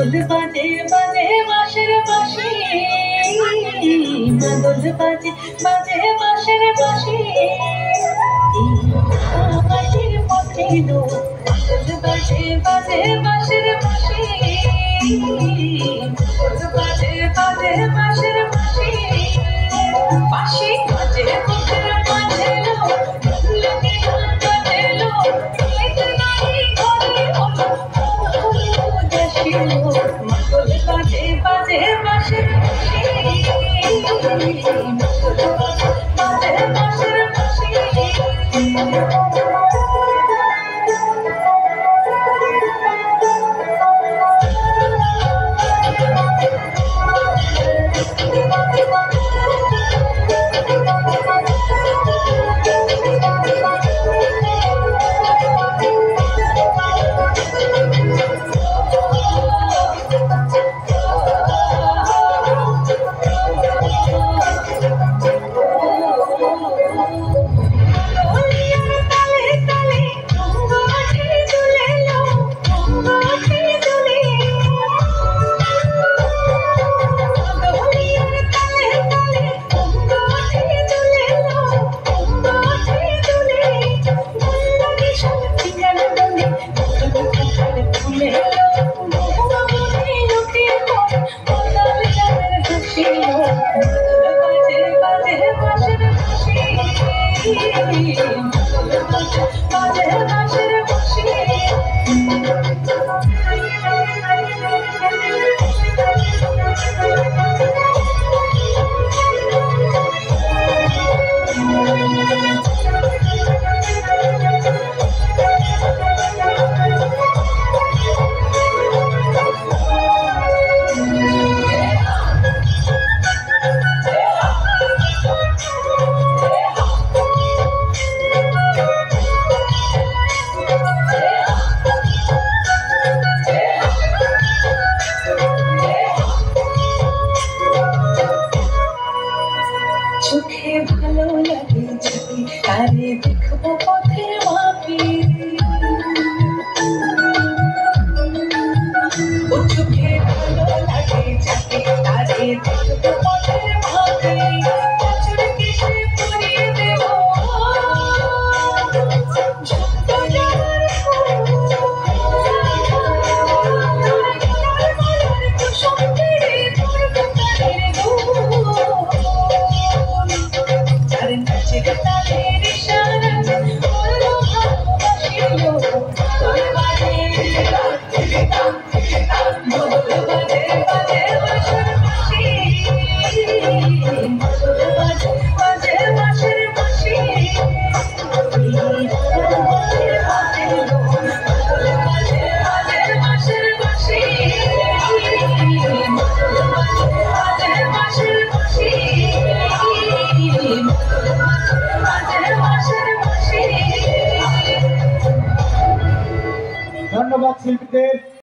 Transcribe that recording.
বাজে বাজে বাঁশের বাঁশি, মাদল বাজে বাজে বাঁশের বাঁশি, মাটির পথে লো মাদল বাজে বাজে বাঁশের বাঁশি, মাদল বাজে বাজে বাঁশের বাঁশি, বাঁশি বাজে বুকের মাঝে লো লাগে বাজে লো মাদল বাজে বাজে বাঁশের বাঁশি, মাদল বাজে বাঁশের বাঁশি। চোখে ভালো লাগে যদি তারে দেখবো পথের মাপি, ও চোখে ভালো লাগে যদি তারে দেখবো পথের মাপি, বছর কেসে পরিয়ে দেব ছোট্ট যাওয়ার ধন্যবাদ শিল্পীদের।